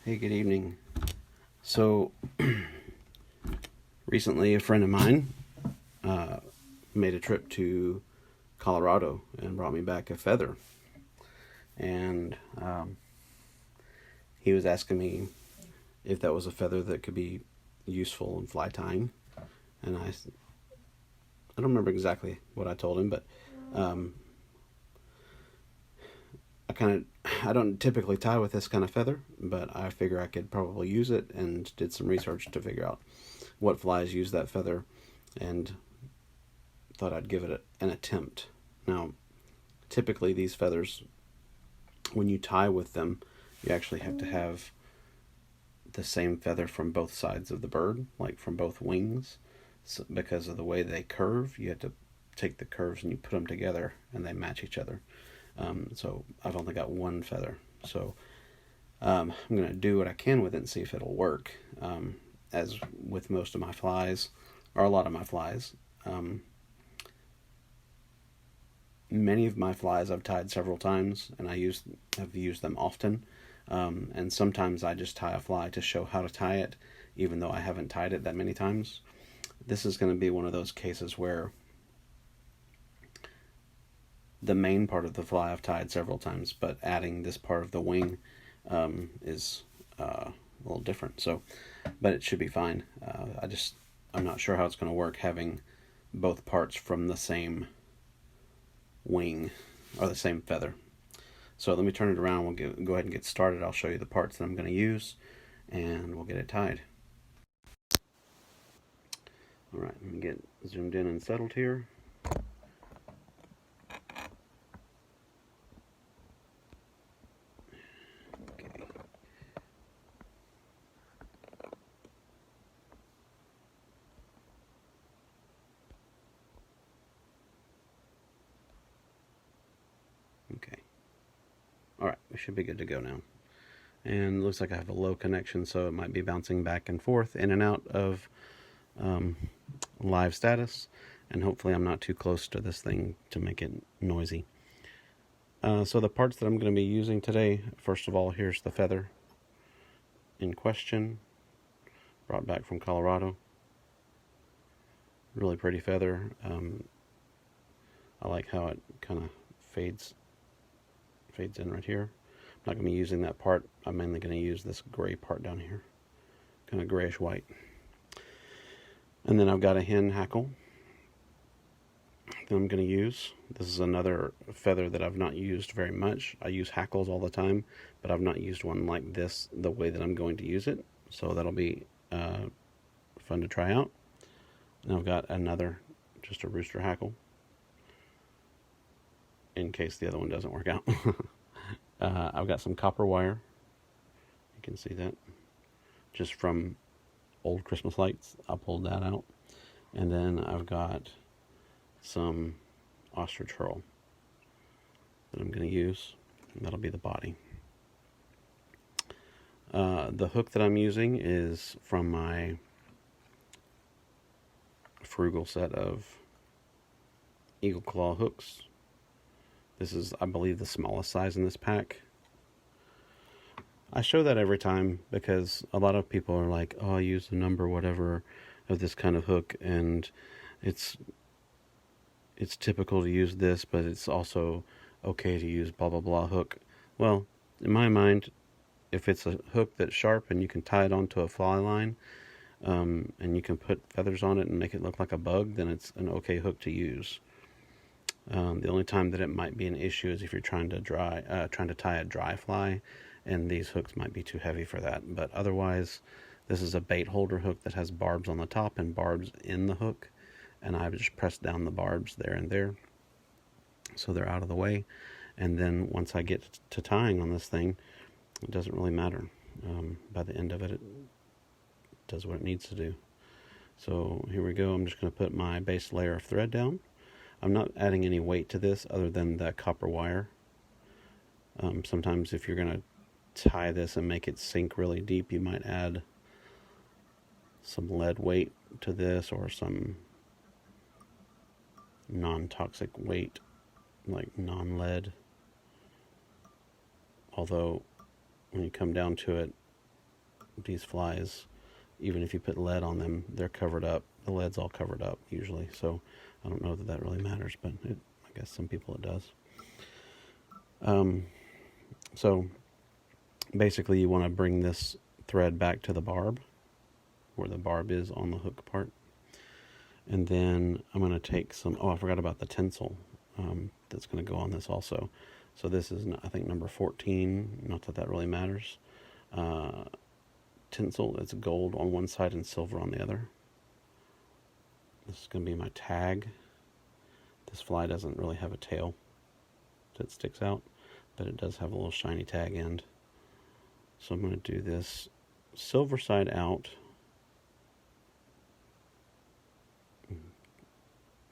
Hey, good evening. So, recently a friend of mine made a trip to Colorado and brought me back a feather. And he was asking me if that was a feather that could be useful in fly tying. And I don't remember exactly what I told him, but um, I don't typically tie with this kind of feather, but I figure I could probably use it, and did some research to figure out what flies use that feather, and thought I'd give it an attempt. Now, typically these feathers, when you tie with them, you actually have to have the same feather from both sides of the bird, like from both wings. So because of the way they curve, you have to take the curves and you put them together and they match each other. So I've only got one feather. So I'm going to do what I can with it and see if it'll work. As with most of my flies, or a lot of my flies, many of my flies I've tied several times, and have used them often. And sometimes I just tie a fly to show how to tie it, even though I haven't tied it that many times. This is going to be one of those cases where the main part of the fly I've tied several times, but adding this part of the wing is a little different. So, but it should be fine. I'm not sure how it's going to work having both parts from the same wing or the same feather. So let me turn it around. We'll go ahead and get started. I'll show you the parts that I'm going to use, and we'll get it tied. All right, let me get zoomed in and settled here. Okay. Okay. All right, we should be good to go now. And looks like I have a low connection, so it might be bouncing back and forth in and out of live status, and hopefully I'm not too close to this thing to make it noisy. So the parts that I'm going to be using today, first of all, here's the feather in question, brought back from Colorado. Really pretty feather. I like how it kind of fades in right here. I'm not going to be using that part. I'm mainly going to use this gray part down here, kind of grayish white. And then I've got a Hen Hackle that I'm going to use. This is another feather that I've not used very much. I use hackles all the time, but I've not used one like this the way that I'm going to use it. So that'll be fun to try out. And I've got another, just a rooster hackle, in case the other one doesn't work out. I've got some copper wire. You can see that just from old Christmas lights. I pulled that out. And then I've got some ostrich herl that I'm going to use. And that'll be the body. The hook that I'm using is from my frugal set of eagle claw hooks. This is, I believe, the smallest size in this pack. I show that every time because a lot of people are like, oh, I use the number whatever of this kind of hook, and it's typical to use this, but it's also okay to use blah blah blah hook. Well, in my mind, if it's a hook that's sharp and you can tie it onto a fly line, and you can put feathers on it and make it look like a bug, then it's an okay hook to use. The only time that it might be an issue is if you're trying to tie a dry fly, and these hooks might be too heavy for that. But otherwise, this is a bait holder hook that has barbs on the top and barbs in the hook, and I've just pressed down the barbs there and there, so they're out of the way. And then once I get to tying on this thing, it doesn't really matter. By the end of it, it does what it needs to do. So here we go. I'm just going to put my base layer of thread down. I'm not adding any weight to this other than the copper wire. Sometimes if you're going to tie this and make it sink really deep, you might add some lead weight to this, or some non-toxic weight like non-lead. Although when you come down to it, these flies, even if you put lead on them, they're covered up. The lead's all covered up usually, so I don't know that really matters, but I guess some people it does. So basically you want to bring this thread back to the barb, where the barb is on the hook part. And then I'm going to take some, I forgot about the tinsel that's going to go on this also. So this is, I think, number 14, not that really matters. Tinsel, it's gold on one side and silver on the other. This is going to be my tag. This fly doesn't really have a tail that sticks out, but it does have a little shiny tag end. So I'm going to do this silver side out.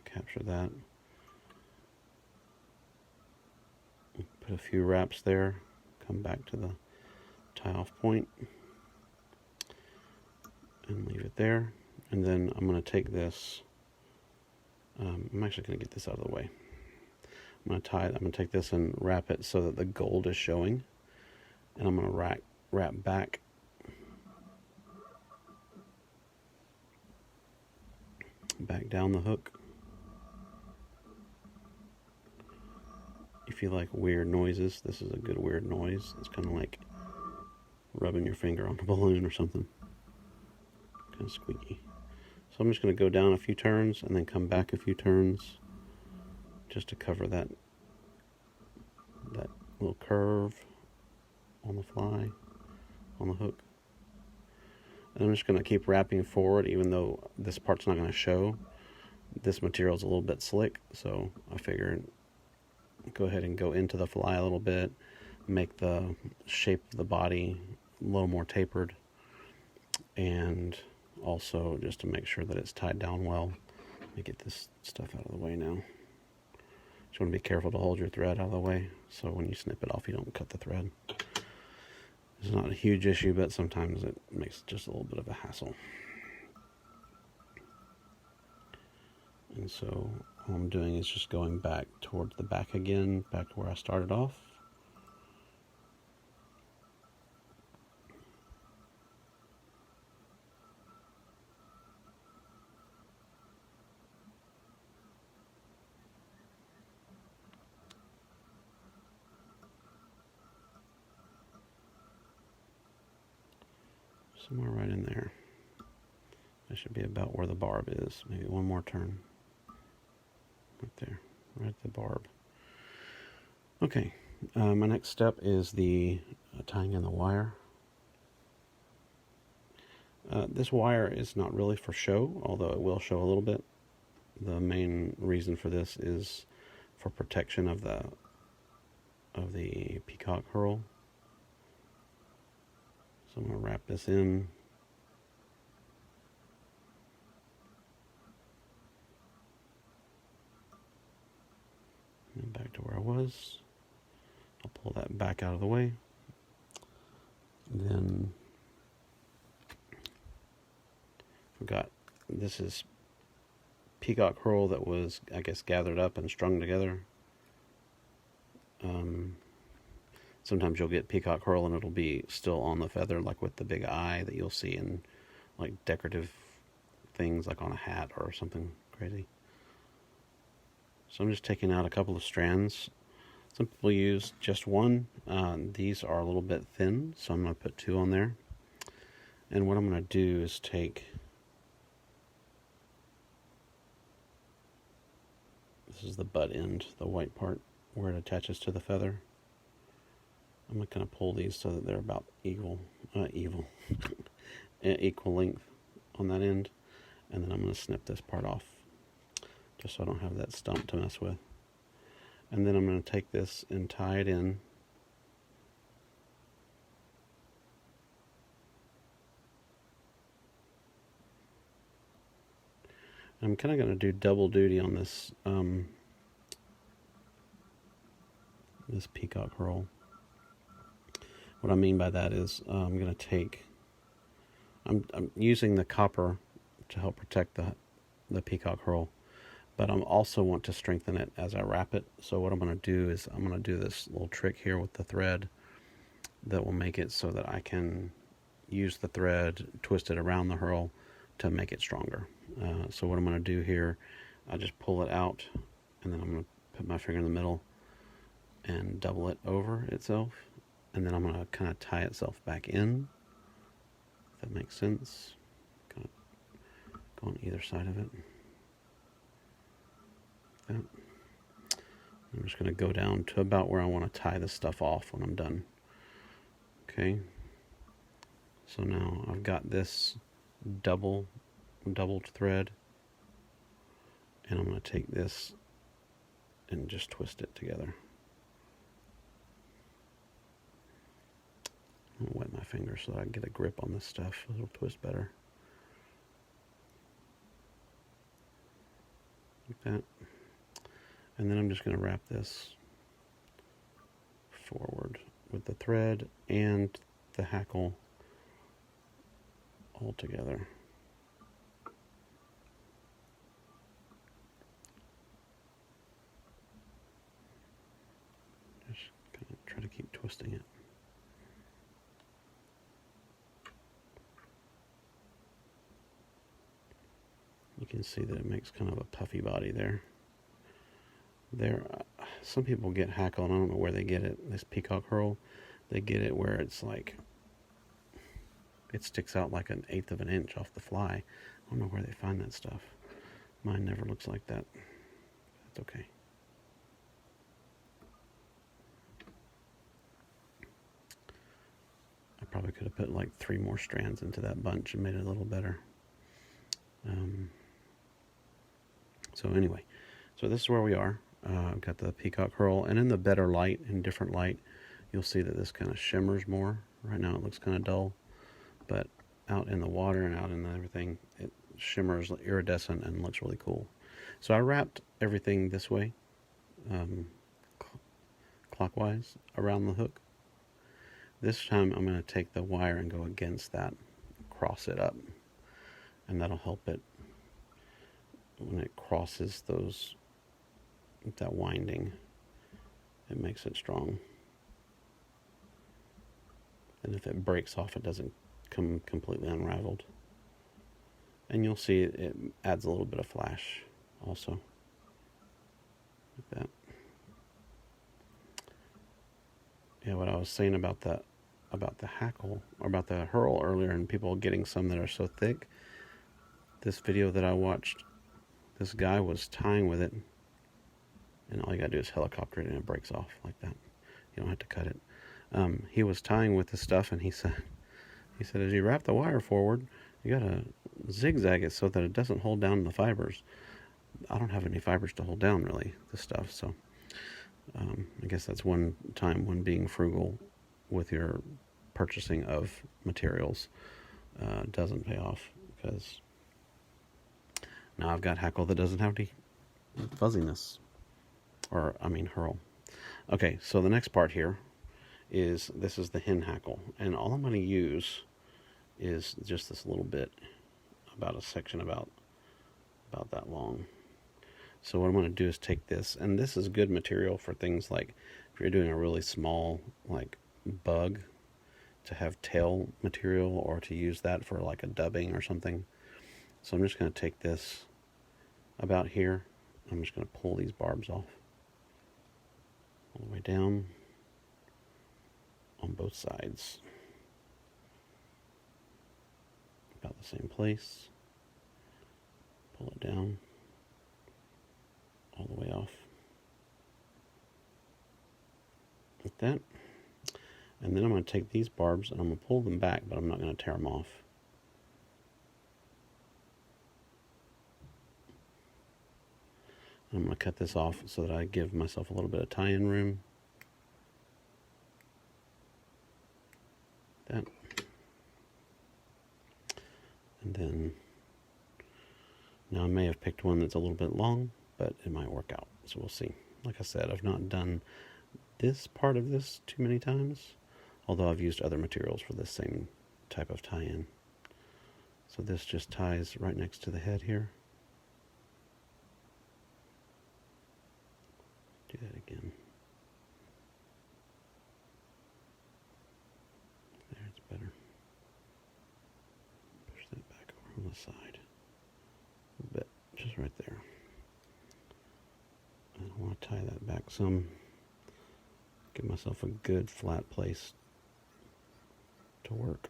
Capture that. Put a few wraps there. Come back to the tie-off point and leave it there. And then I'm going to take this. I'm actually going to get this out of the way. I'm going to take this and wrap it so that the gold is showing, and I'm going to wrap back down the hook. If you like weird noises, this is a good weird noise. It's kind of like rubbing your finger on a balloon or something. Kind of squeaky. So I'm just going to go down a few turns and then come back a few turns just to cover that little curve on the fly, on the hook. And I'm just going to keep wrapping forward, even though this part's not going to show. This material's a little bit slick, so I figured go ahead and go into the fly a little bit, make the shape of the body a little more tapered, and also just to make sure that it's tied down well. Let me get this stuff out of the way now. Just want to be careful to hold your thread out of the way, so when you snip it off, you don't cut the thread. It's not a huge issue, but sometimes it makes just a little bit of a hassle. And so all I'm doing is just going back towards the back again, back to where I started off. Somewhere right in there. That should be about where the barb is. Maybe one more turn. Right there, right at the barb. Okay, my next step is the tying in the wire. This wire is not really for show, although it will show a little bit. The main reason for this is for protection of the Peacock Herl. So I'm going to wrap this in. And back to where I was. I'll pull that back out of the way. Then this is Peacock Herl that was, I guess, gathered up and strung together. Sometimes you'll get Peacock Herl and it'll be still on the feather, like with the big eye that you'll see in like decorative things, like on a hat or something crazy. So I'm just taking out a couple of strands. Some people use just one. These are a little bit thin, so I'm going to put 2 on there. And what I'm going to do is take, this is the butt end, the white part, where it attaches to the feather. I'm going to pull these so that they're about equal length on that end. And then I'm going to snip this part off, just so I don't have that stump to mess with. And then I'm going to take this and tie it in. I'm kind of going to do double duty on this this Peacock Herl. What I mean by that is I'm going to take, I'm using the copper to help protect the Peacock Herl, but I also want to strengthen it as I wrap it. So what I'm going to do is I'm going to do this little trick here with the thread that will make it so that I can use the thread, twist it around the herl to make it stronger. So what I'm going to do here, I just pull it out, and then I'm going to put my finger in the middle and double it over itself, and then I'm going to kind of tie itself back in, if that makes sense. Kind of go on either side of it. Like that. I'm just going to go down to about where I want to tie this stuff off when I'm done. Okay. So now I've got this doubled thread, and I'm going to take this and just twist it together. I'm going to wet my fingers so that I can get a grip on this stuff. It'll twist better. Like that. And then I'm just going to wrap this forward with the thread and the hackle all together. Just kind of try to keep twisting it. You can see that it makes kind of a puffy body there. Some people get hackle, and I don't know where they get it. This Peacock Herl, they get it where it's like, it sticks out like 1/8 of an inch off the fly. I don't know where they find that stuff. Mine never looks like that. That's okay. I probably could have put like 3 more strands into that bunch and made it a little better. So anyway, so this is where we are. I've got the Peacock Herl, and in the better light, in different light, you'll see that this kind of shimmers more. Right now it looks kind of dull, but out in the water and out in everything, it shimmers iridescent and looks really cool. So I wrapped everything this way, clockwise around the hook. This time I'm going to take the wire and go against that, cross it up, and that'll help it when it crosses that winding. It makes it strong. And if it breaks off, it doesn't come completely unraveled. And you'll see it adds a little bit of flash also. Like that. Yeah, what I was saying about the hackle, or about the herl earlier, and people getting some that are so thick. This video that I watched, this guy was tying with it, and all you gotta do is helicopter it and it breaks off like that. You don't have to cut it. He was tying with the stuff, and he said as you wrap the wire forward, you gotta zigzag it so that it doesn't hold down the fibers. I don't have any fibers to hold down really, this stuff, so I guess that's one time when being frugal with your purchasing of materials doesn't pay off, because now I've got hackle that doesn't have any fuzziness, or I mean herl. Okay, so the next part here is, this is the hen hackle, and all I'm going to use is just this little bit, about a section about that long. So what I'm going to do is take this, and this is good material for things like if you're doing a really small like bug, to have tail material, or to use that for like a dubbing or something. So I'm just going to take this about here. I'm just going to pull these barbs off all the way down on both sides, about the same place. Pull it down all the way off like that. And then I'm going to take these barbs and I'm going to pull them back, but I'm not going to tear them off. I'm going to cut this off so that I give myself a little bit of tie-in room. That. And then, now I may have picked one that's a little bit long, but it might work out. So we'll see. Like I said, I've not done this part of this too many times, although I've used other materials for this same type of tie-in. So this just ties right next to the head here. Do that again. There, it's better. side. A bit, just right there. And I want to tie that back some. Give myself a good flat place to work.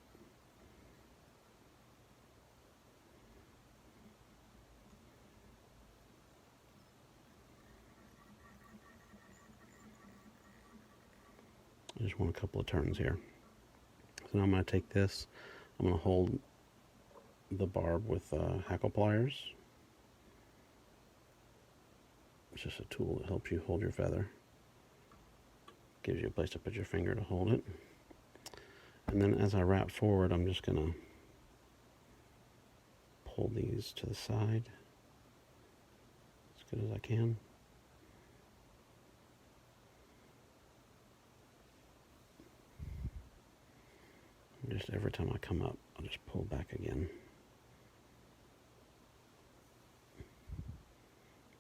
I just want a couple of turns here. So now I'm going to take this, I'm going to hold the barb with hackle pliers. It's just a tool that helps you hold your feather. Gives you a place to put your finger to hold it. And then as I wrap forward, I'm just going to pull these to the side as good as I can. Just every time I come up, I'll just pull back again.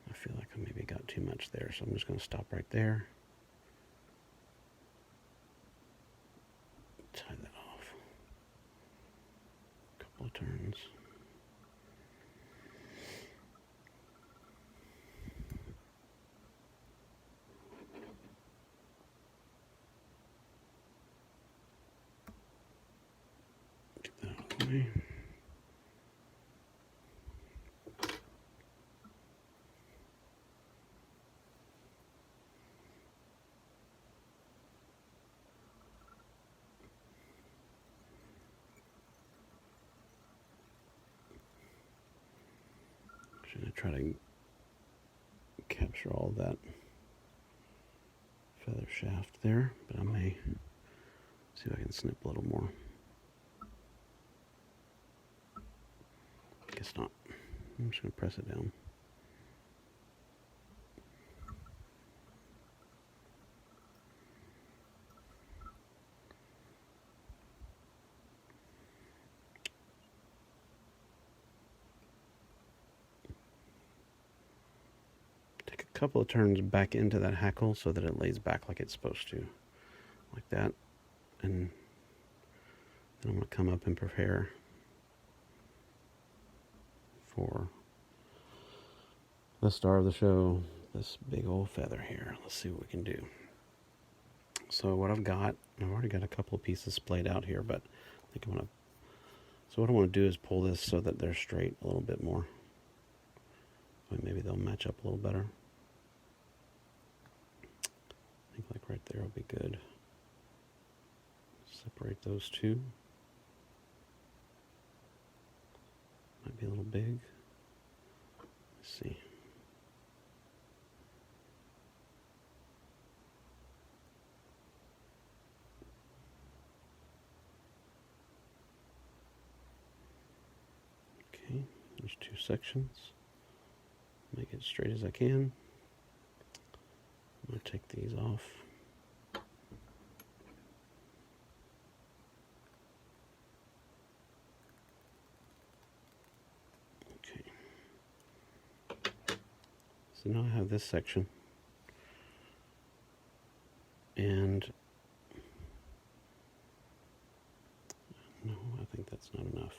I feel like I maybe got too much there, so I'm just going to stop right there. Tie that off. A couple of turns. Get that out of the way. I'm going to try to capture all that feather shaft there, but I may see if I can snip a little more. Guess not. I'm just going to press it down. Take a couple of turns back into that hackle so that it lays back like it's supposed to. Like that. And then I'm going to come up and prepare for the star of the show, this big old feather here. Let's see what we can do. So what I've already got a couple of pieces splayed out here, but I think I'm going to, so what I want to do is pull this so that they're straight a little bit more. Maybe they'll match up a little better. I think like right there will be good. Separate those two. Might be a little big. Let's see. Okay, there's two sections. Make it straight as I can. I'm going to take these off. Okay. So now I have this section. And no, I think that's not enough.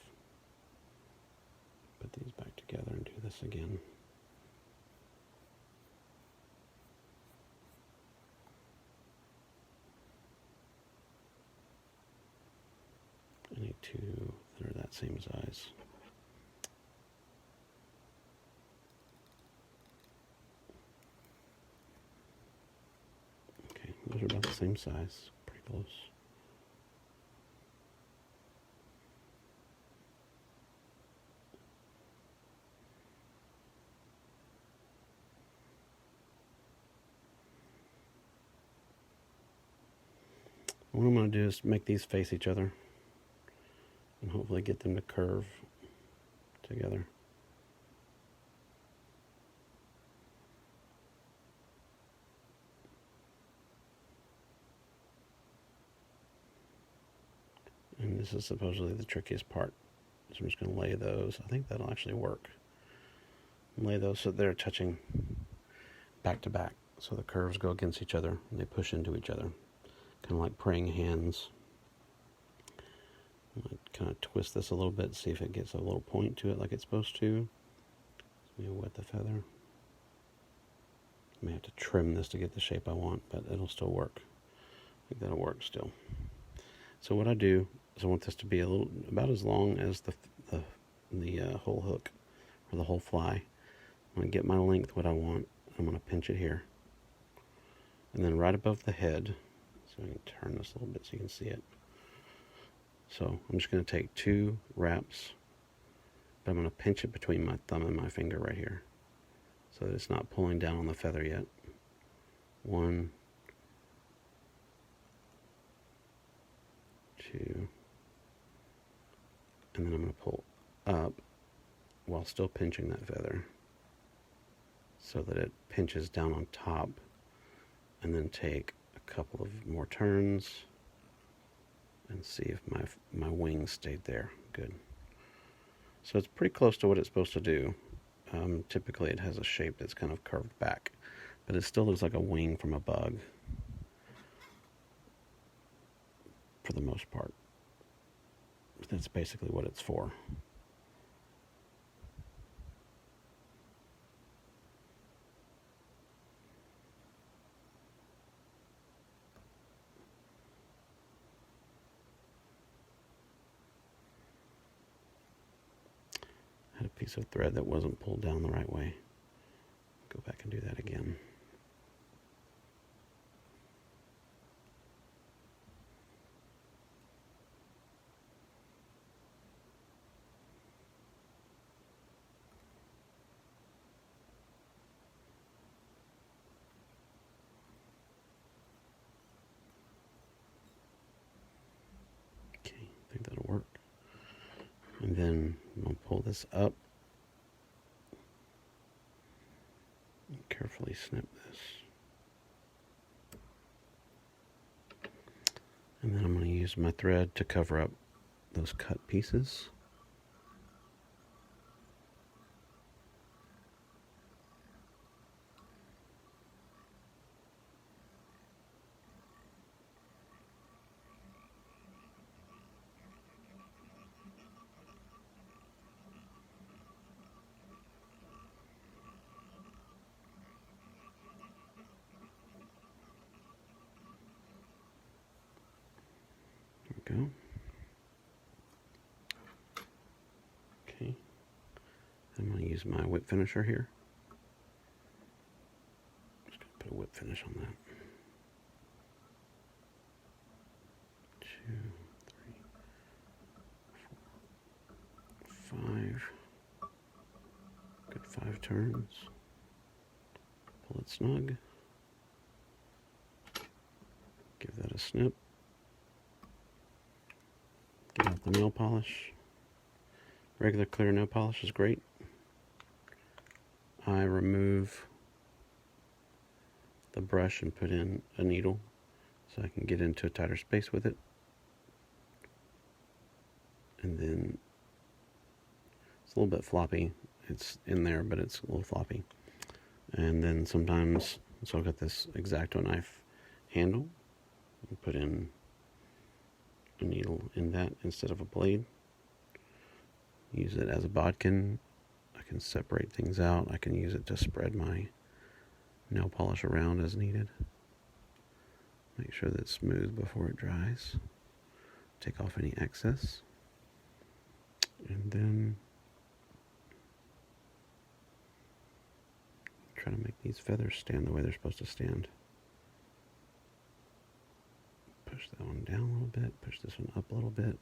Put these back together and do this again. I need two that are that same size. Okay, those are about the same size, pretty close. What I'm going to do is make these face each other and hopefully get them to curve together. And this is supposedly the trickiest part. So I'm just going to lay those. I think that'll actually work. Lay those so they're touching back to back. So the curves go against each other and they push into each other. Kind of like praying hands. I'm going to kind of twist this a little bit, see if it gets a little point to it like it's supposed to. Let me wet the feather. I may have to trim this to get the shape I want, but it'll still work. I think that'll work still. So what I do is I want this to be a little, about as long as the whole hook, or the whole fly. I'm going to get my length what I want. I'm going to pinch it here. And then right above the head, so I can turn this a little bit so you can see it. So I'm just going to take 2 wraps, but I'm going to pinch it between my thumb and my finger right here, so that it's not pulling down on the feather yet. 1, 2, and then I'm going to pull up while still pinching that feather, so that it pinches down on top, and then take a couple of more turns and see if my wings stayed there. Good. So it's pretty close to what it's supposed to do. Typically it has a shape that's kind of curved back, but it still looks like a wing from a bug for the most part. That's basically what it's for. I had a piece of thread that wasn't pulled down the right way. Go back and do that again. Okay, I think that'll work. And then I'll pull this up and carefully snip this. And then I'm going to use my thread to cover up those cut pieces. Go. Okay, I'm going to use my whip finisher here. Just going to put a whip finish on that. 2, 3, 4, 5. Good 5 turns. Pull it snug. Give that a snip. Get out the nail polish. Regular clear nail polish is great. I remove the brush and put in a needle so I can get into a tighter space with it. And then it's a little bit floppy. It's in there, but it's a little floppy. And then sometimes, so I've got this X-Acto knife handle. And put in a needle in that instead of a blade. Use it as a bodkin. I can separate things out. I can use it to spread my nail polish around as needed. Make sure that it's smooth before it dries. Take off any excess. And then try to make these feathers stand the way they're supposed to stand. Push that one down a little bit, push this one up a little bit.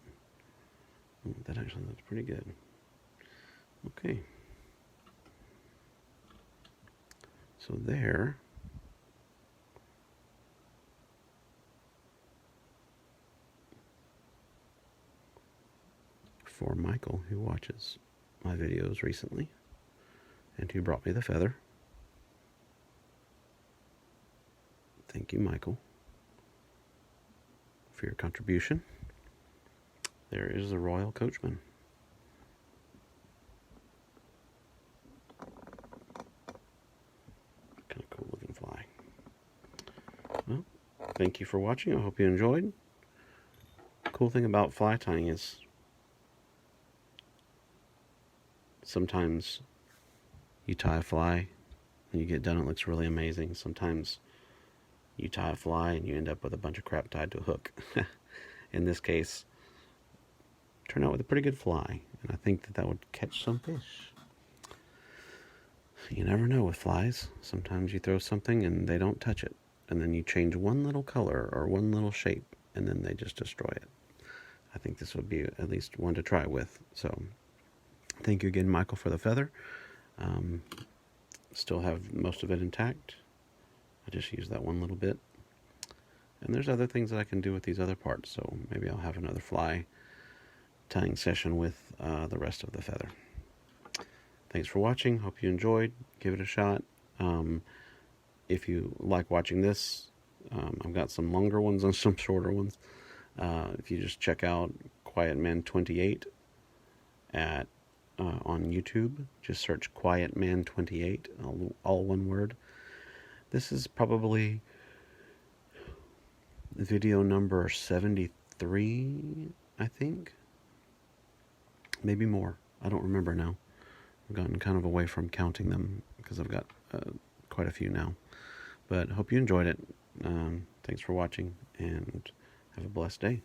That actually looks pretty good. Okay. So there. For Michael, who watches my videos recently, and who brought me the feather. Thank you, Michael, for your contribution. There is the Royal Coachman. Kind of cool looking fly. Well, thank you for watching. I hope you enjoyed. The cool thing about fly tying is sometimes you tie a fly and you get done, it looks really amazing. Sometimes you tie a fly and you end up with a bunch of crap tied to a hook. In this case, turned out with a pretty good fly, and I think that would catch some fish. You never know with flies. Sometimes you throw something and they don't touch it, and then you change one little color or one little shape, and then they just destroy it. I think this would be at least one to try with. So thank you again, Michael, for the feather. Still have most of it intact. I just used that one little bit. And there's other things that I can do with these other parts, so maybe I'll have another fly tying session with the rest of the feather. Thanks for watching. Hope you enjoyed. Give it a shot. If you like watching this, I've got some longer ones and some shorter ones. If you just check out Quiet Man 28 on YouTube, just search Quiet Man 28, all one word. This is probably video number 73, I think. Maybe more. I don't remember now. I've gotten kind of away from counting them because I've got quite a few now. But hope you enjoyed it. Thanks for watching, and have a blessed day.